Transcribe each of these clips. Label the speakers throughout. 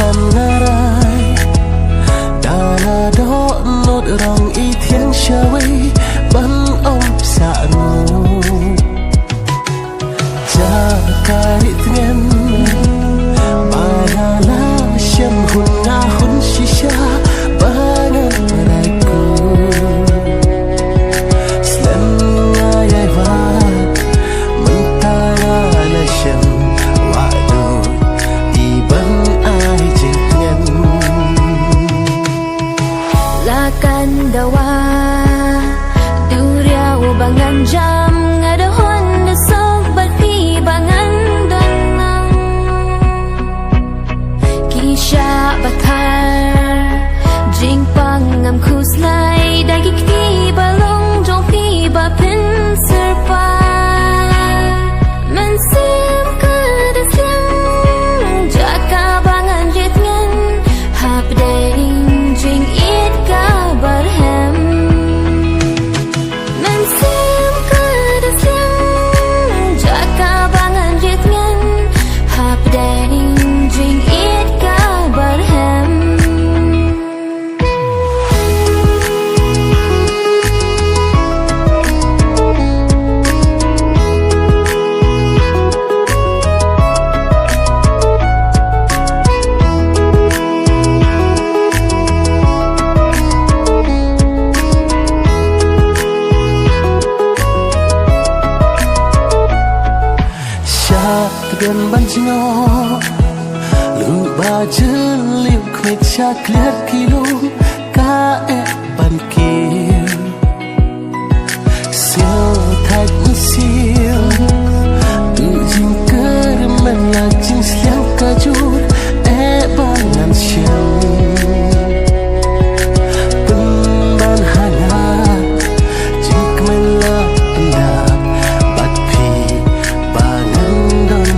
Speaker 1: san ngarai dana do nốt rong y thiên shawi ban om sanu ja karit ngen banala shem hun nga hun shisha bangan raiku slen ngayai va mentara la shem wadu iban ai jingnen
Speaker 2: lakan dawa duria ubangan jam ngadahon desok bati bangan danang kisha batar jing pangam khuslai dagi kti balong jong pi ba pin serpa mensim kedesim jaka bangan jetngen hap ding jing it kabar hem mensim kedesim jaka bangan jetngen hap ding jing it kabar hem
Speaker 1: gần ban ngõ lu ba chân liu khuyết cha kliat kilo ka e ban kia siêu thạch siêu tu jing ker men la jing siang ka jur e ban nan siang pen ban hana jing men la na bat pi bangan don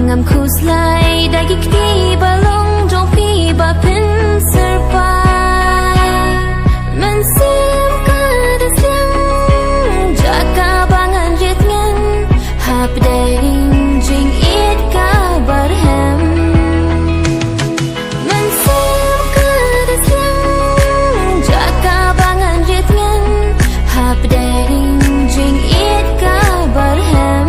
Speaker 1: ngam khuslai dagi kti balong jong pi ba pin serpa mensim kedesim jaka bangan jetngen hap ding jing it kabar hem mensim kedesim jaka bangan jetngen hap ding jing it kabar hem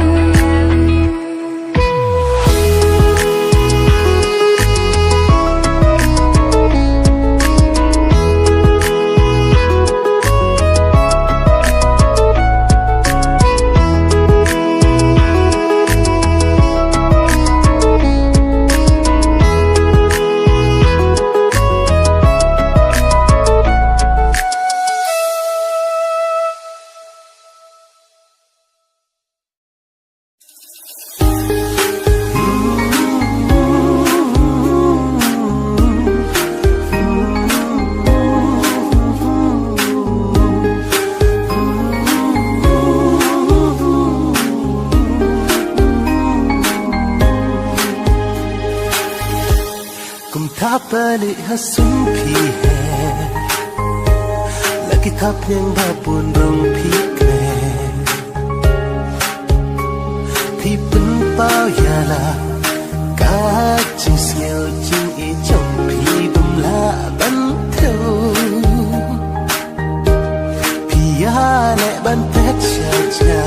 Speaker 1: balik hasun pi hai lagi thap yang babun rong pi kre pi pen pao ya la ka ching siêu ching e chong pi bum la ban theo pi ya le ban pet cha cha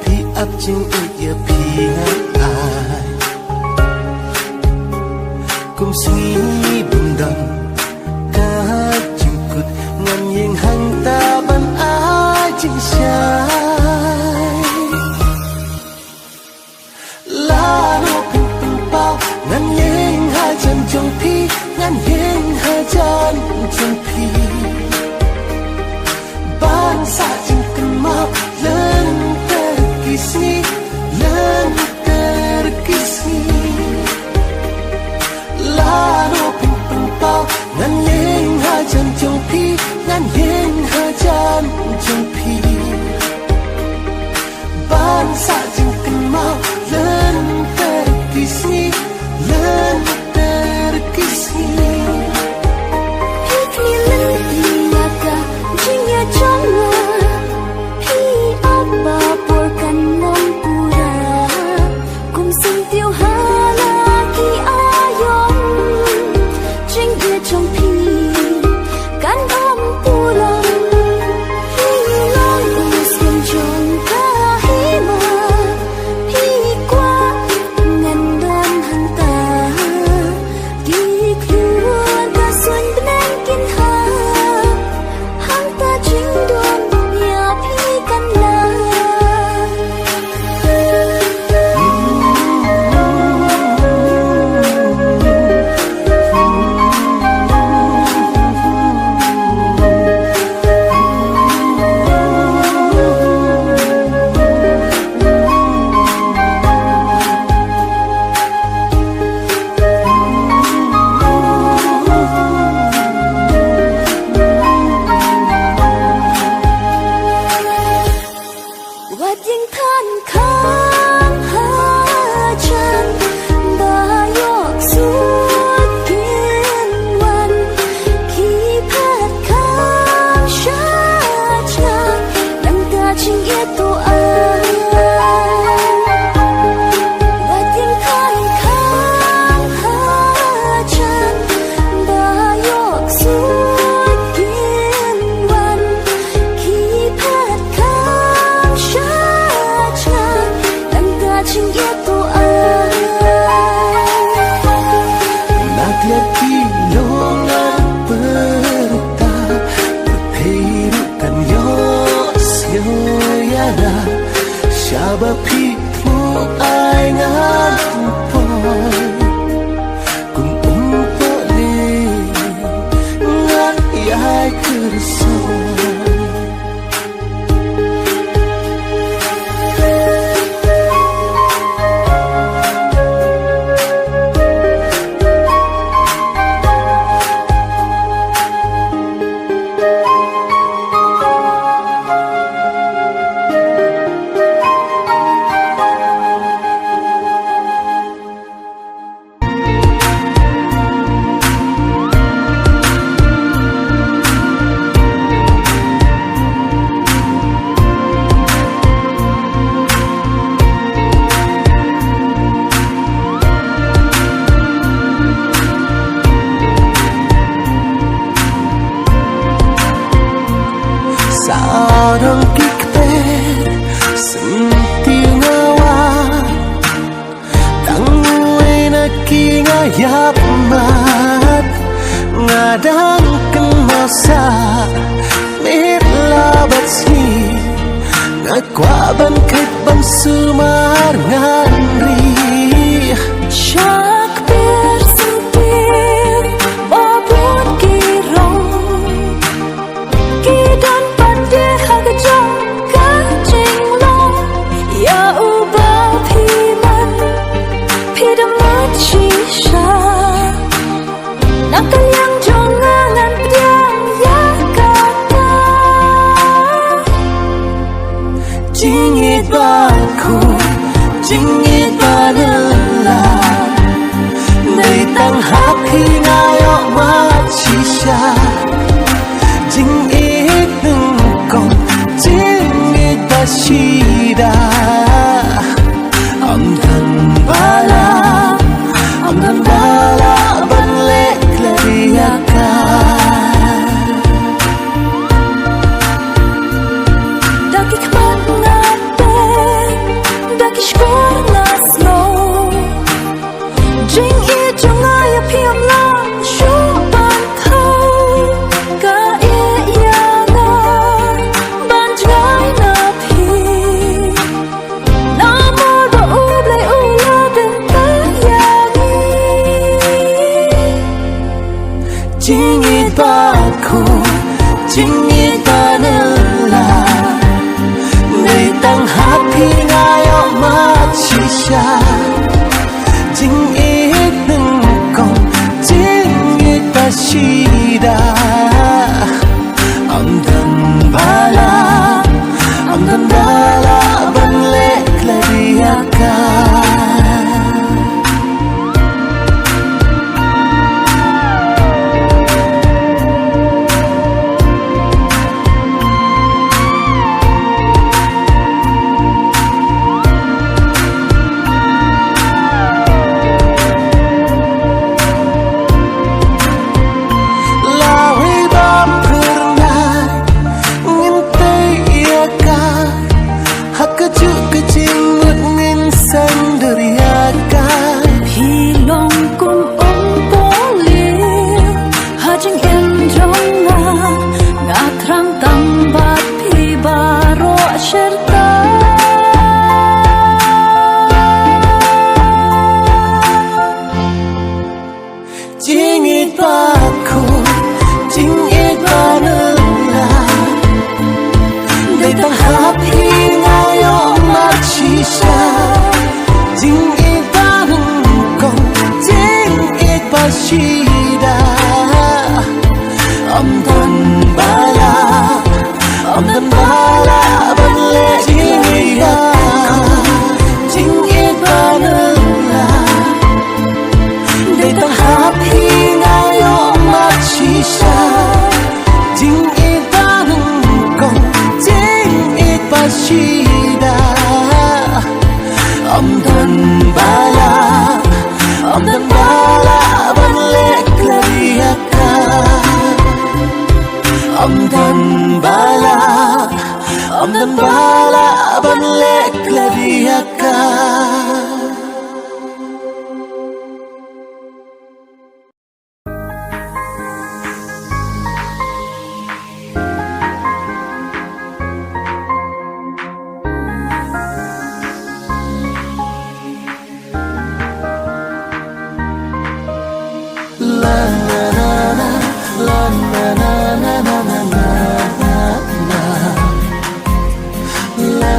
Speaker 1: pi ap ching e ya pi ai kum suy bum dam ka jingkut ngan chính sai là nó bình bao ngàn những hai chân trong thi ngàn những hai chân trong thi ban xa chính cần mau lên terkisni lên terkisni là nó bình bao ngàn những hai chân trong thi ngàn những hai chân trong thi ban xa chính cần mau lên terkisni lên terkisni Siapa pitmu ai nganpoi Kung umpali ngan yai kerson Seorang kikper sentiu ngawat Tangui naki ngayap mat Ngadang kemasa Mitlabat si Ngakwaban kait ban sumar ngandri
Speaker 2: Syak bersentir Babun kirong Kidan pandai hagajong Kajing long Ya ubah piman Pidamat shisha Nakal yang jongangan Pediang ya kata
Speaker 1: Jingit baku Jingit banelah Naitang hati ngayok mat shisha Jingit nungkong Jingit basida Amdan bala Banlek lariakan
Speaker 2: Daki kmat ngaten Daki shkor naslo Jing i jongaya piam lang Shuban thau Ka i yana Ban jnga
Speaker 1: dan bala, dan bala balik ladiakan. Dan bala balik ladiakan. La na na na, la na na na na na na. La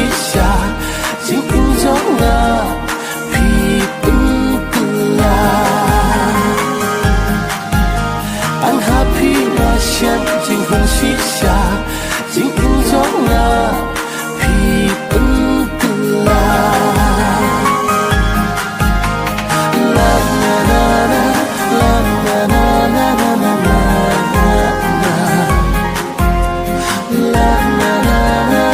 Speaker 1: shisha Jing in zonga Pi pengkela An happy Russian Jing hun shisha Jing in zonga Pi pengkela La na na na La na na na na na na La na na na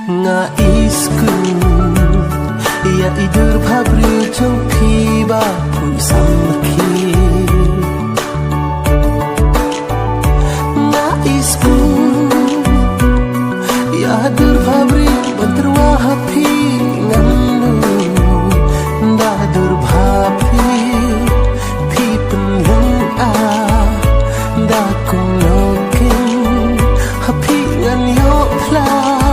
Speaker 1: Ngaisku Ya idur pabri jong piba pun samaki Ngaisku Ya idur pabri benterwa hapi ngandu Dah dur pabri pi penlung Dah kunokin hapi ngan yok lah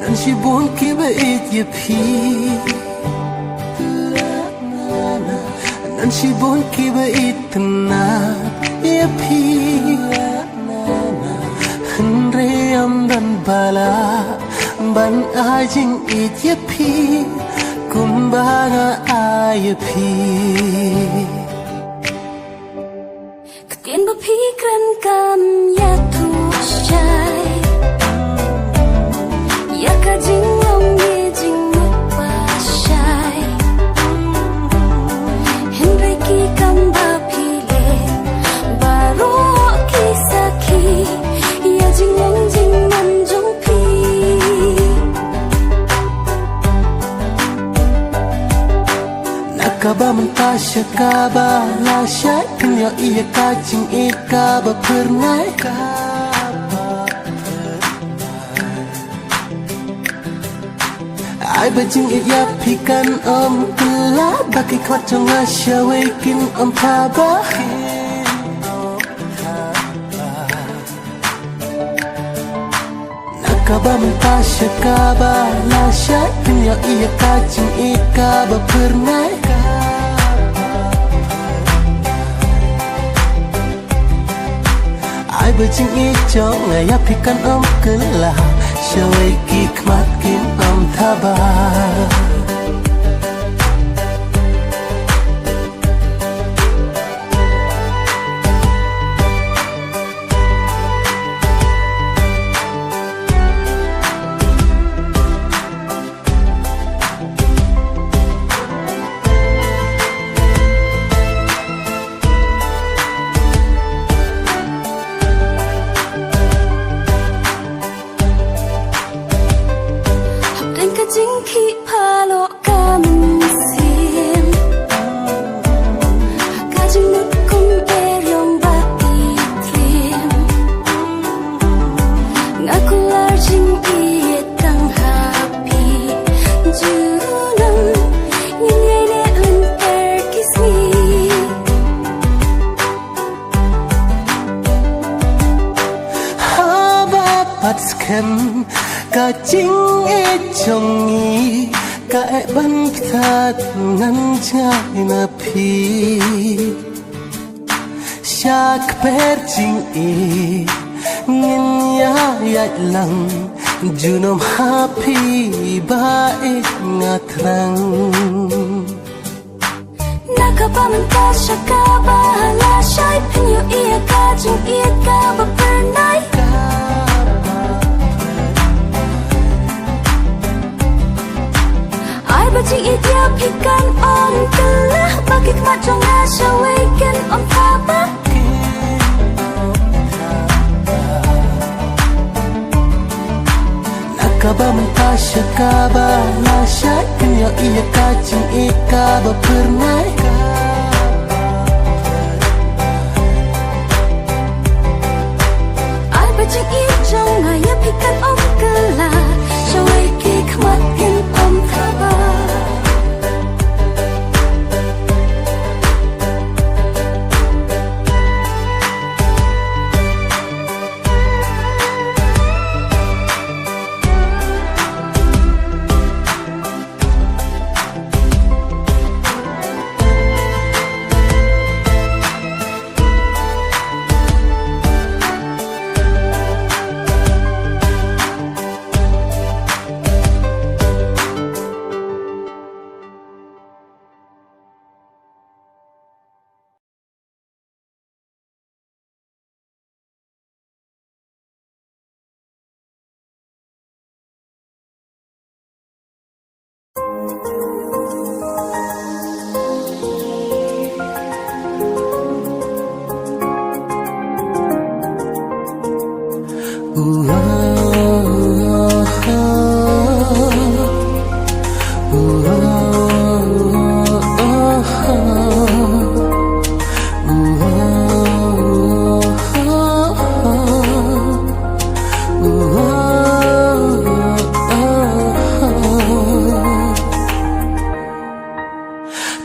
Speaker 1: nan si buồn kia ba ít ya phi nan si buồn kia ba ít na ya phi han re am dan bala ban ajing ít ya phi kun ba ga ay phi
Speaker 2: Ketian berpikiran ya tushai ya kajing long ye jing pasai Henry ki kamba pile baru ki saki ya jing long jing man jong pi
Speaker 1: Nakaba mentasya kaba la syai Kenya iya kacing ikaba pernah Ai bajing iya pikan om kela Baki kwat jong asya wekin om kaba Nakaba mentasya kaba la syai Kenya iya kacing ikaba pernah Ai bajing ijong ngaya pikan om kela Syawai kikmat kin om tabah
Speaker 2: Jingki palo kamin sim Kajing nut kum eryong ba itrim Ngaku larjing iye tang happy Junang Nyinyay ne un terkismi
Speaker 1: Haba patskem Kacing ejong ka ban tat nan jai na phi Syak per jing ngin ya yat lang junom happy ba ngatrang
Speaker 2: Nakaba mentasya kaba la syai Penyo iya kajing iya kaba pernai Ai bajing idea pikan om telah Bagi kemat jong asya wekin om tabah
Speaker 1: Nakaba mentasya kaba la syai Kenya iya kacing ikaba pernah
Speaker 2: Ai bajing ijong ngaya pikan om kela Syawai kikmat kin om tabah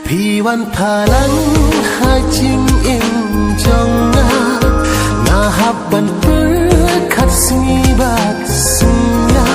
Speaker 1: Piwan palang hajing in jonga Nahabban berkat sengibat senga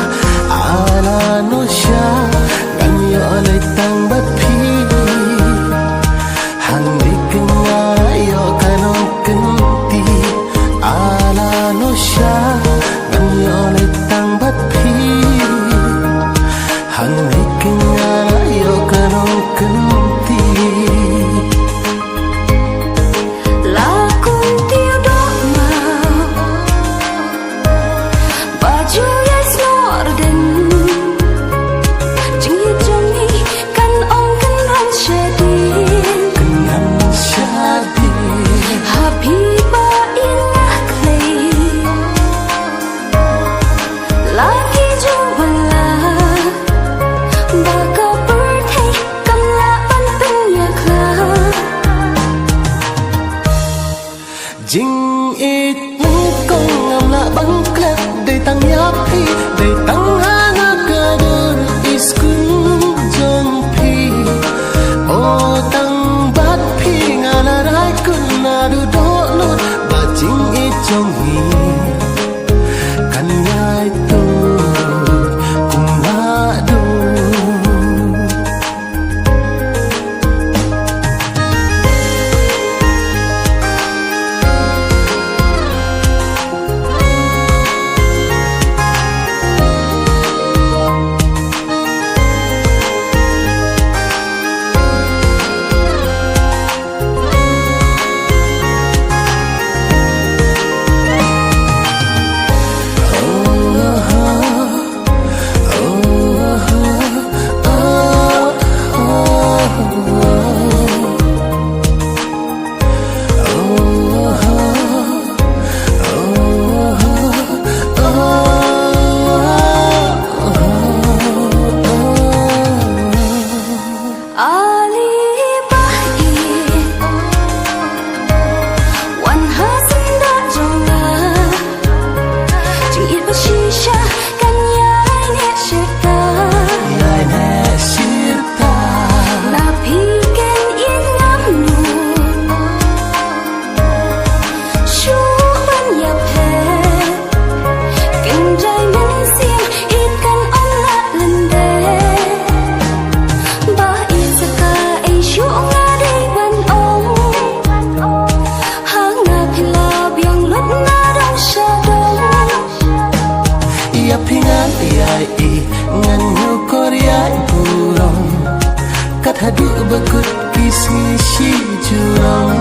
Speaker 1: bakut kisi si jurang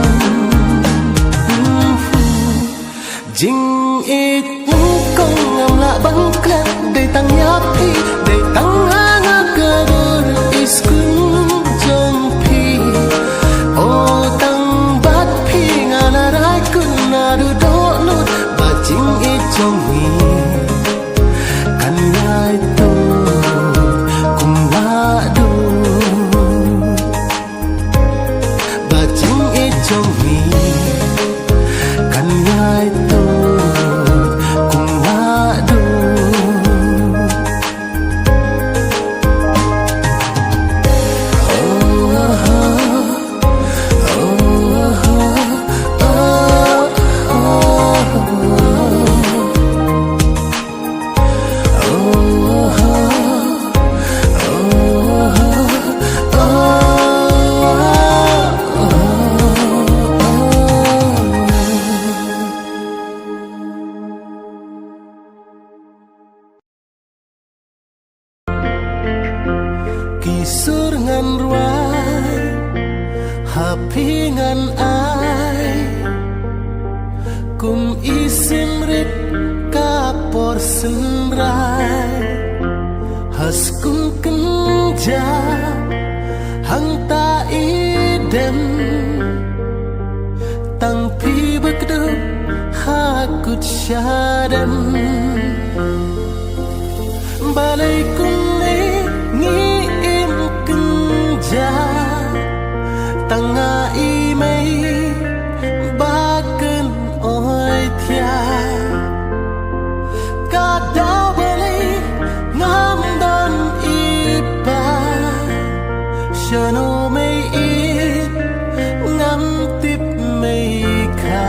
Speaker 1: Jing it kong ngam la bang klat Day tang yapi Day tang hanga kabur iskun jong pi O tang bat pi ngana rai kun nadu do nut Ba jing it jong hi Kan ngai tu kum la du Ba jing it jong hi Kan ngai tu Kisur ngan ruai Hapi ngan ai Kum isim rit kapor senrai Has kum kenja Hang ta idem Tang pi bekdup hakut syadem Balai kum tanga imei baken oi thia ka dau balai ngam don ipa shano mei it ngam tip mei kha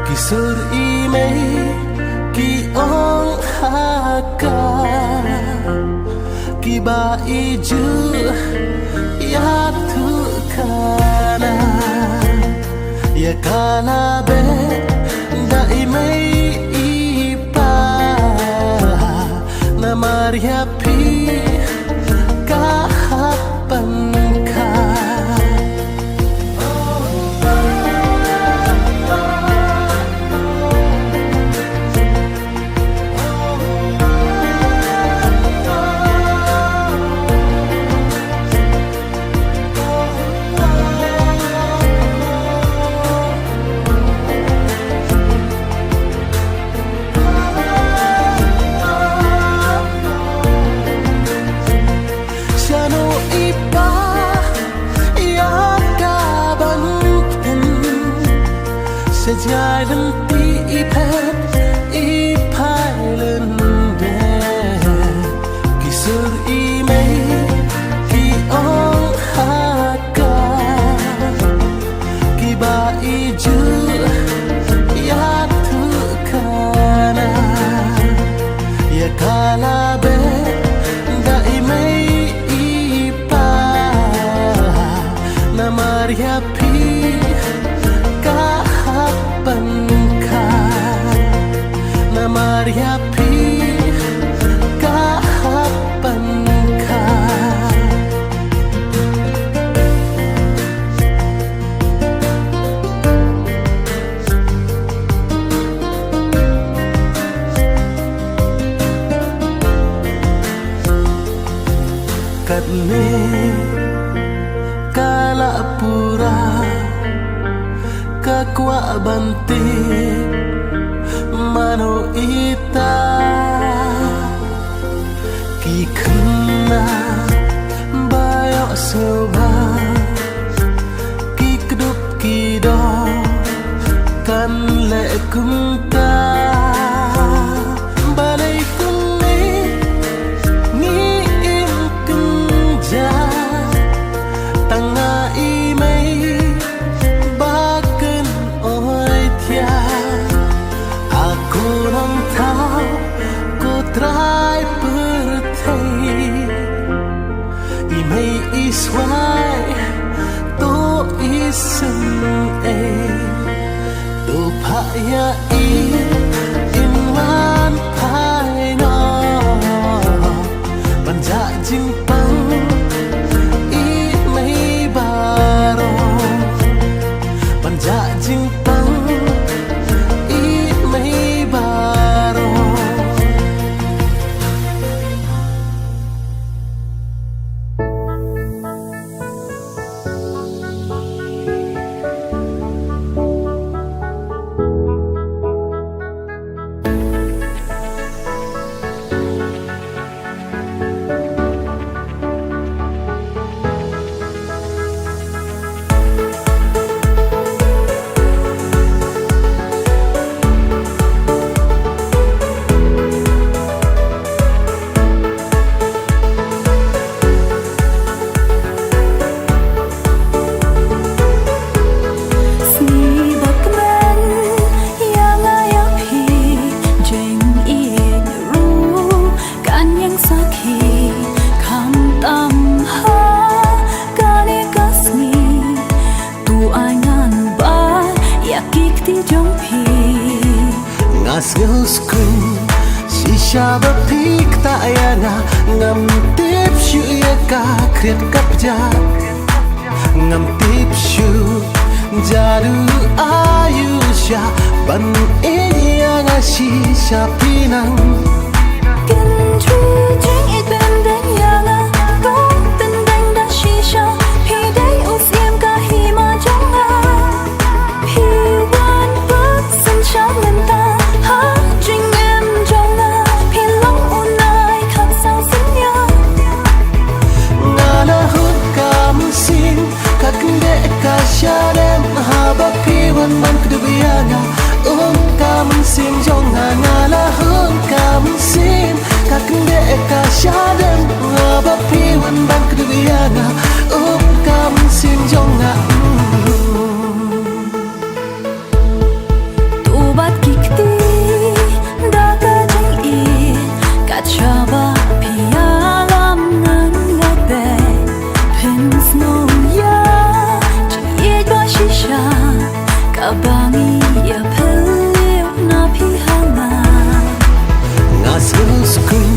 Speaker 1: kisur imei ki ong haka Kiba iju ya tu kana ya kana be da imei ipa na maria pi ka hapan ka Sejai dan ti ipet ipai lende Kisur imei ki ong haka Kiba iju ya tu kana Ya kalabe da imei ipa Na maria pi Panka na Maria pi kahapanka Katne kala pura Kakwa banti mano ita Ki kena bayo soba Ki kedup ki do Kan le kumta Balai kuni Ni im kenja Tanga imei Aku nang tahu ku try bertei Imei iswai to isem to paya inwan pai no skun shisha ba phik ta ya na ngam tiếp shu ya ka kriat kap ja ngam tiếp shu jaru ayusha ban e ya nga shisha pinang
Speaker 2: Can true drink it bên đánh yanga có tên đánh đã shisha thì đây u xiêm cả hi mà trong nga hi wan bớt sân chát lên ta ha drink em trong nga thì lòng u nai khắc sao xin nhớ
Speaker 1: nga la hut kam sin kak de ka sha dem ha ba pi wan man kdubiyana kam sin trong nga la hut kam sin kak de ka sha dem ha ba pi wan man kdubiyana kam sin trong nga
Speaker 2: tu bat kikti da ka jing i ka chaba pia lam ngan ngate pins no ya jing i ba shisha ka bangi ya phil na phi hanga
Speaker 1: nga skun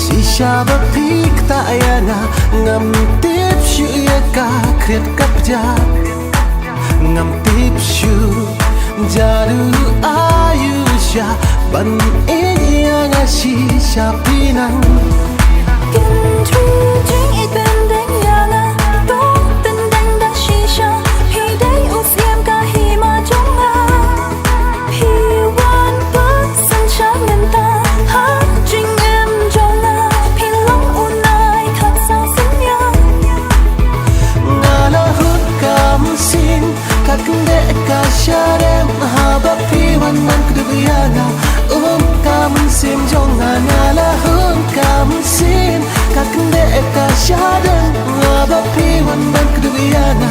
Speaker 1: shisha ba phik ta ya na ngam tiếp shu ya ka kriat kap ja ngam tiếp shu jaru ayusha ban e ya nga shisha pinang
Speaker 2: Can true drink it bên đánh yanga có tên đánh đã shisha thì đây u xiêm cả hi mà trong nga hi wan bớt sân chát lên ta ha drink em trong nga thì lòng u nai khắc sao xin nhớ
Speaker 1: nga la hut kam sin kak de ka sha dem ha ba pi wan man kdubiyana kam sin trong nga la hut kam sin kak de ka sha dem ha ba pi wan man kdubiyana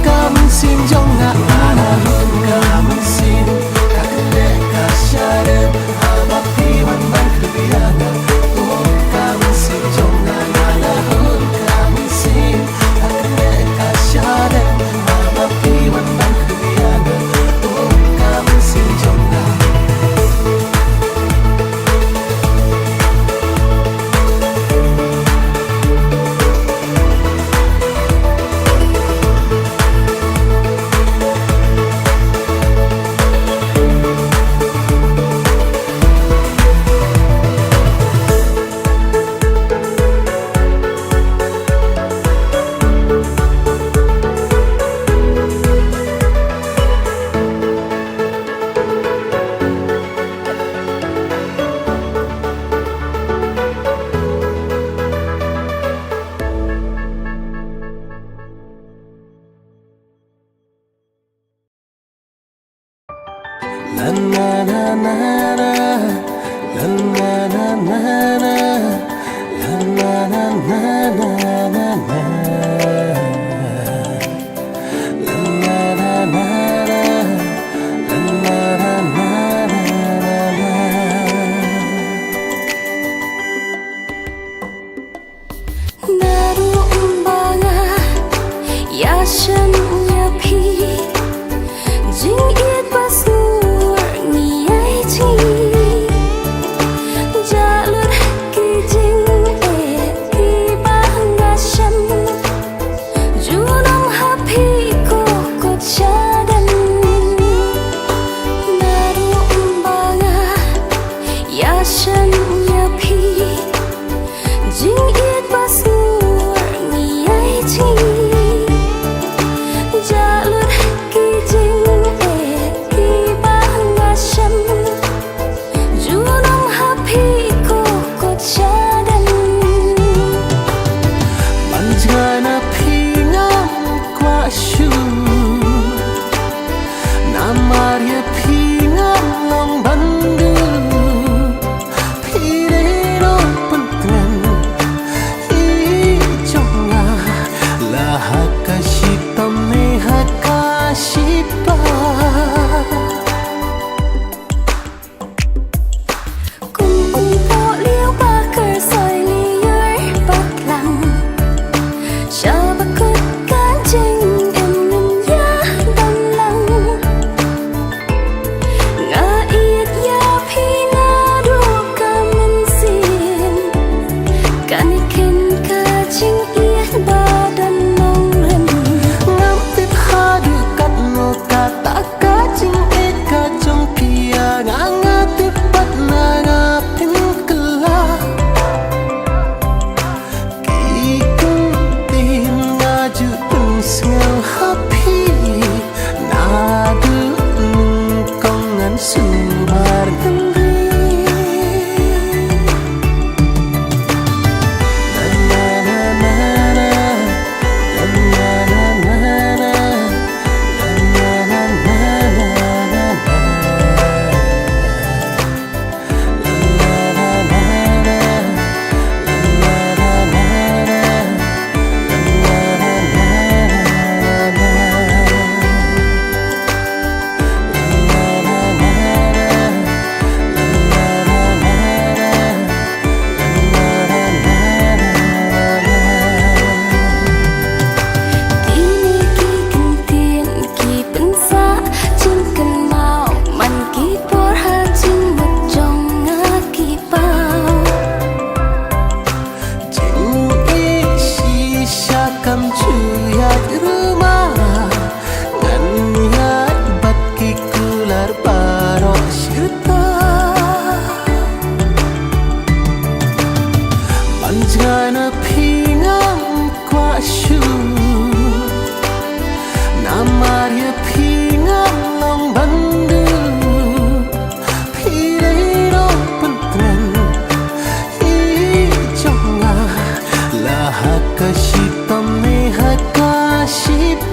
Speaker 1: kam sin trong nga la hut kam sin kak de ka sha dem ha ba pi wan man kdubiyana kam sin trong nga la hut kam sin kak de ka sha dem ha ba pi wan man kdubiyana kam sin trong nga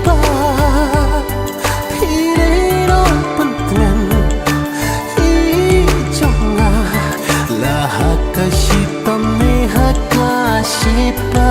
Speaker 1: pa Pilih pentingan Ijonga Lahat ka shitam ni haka shipa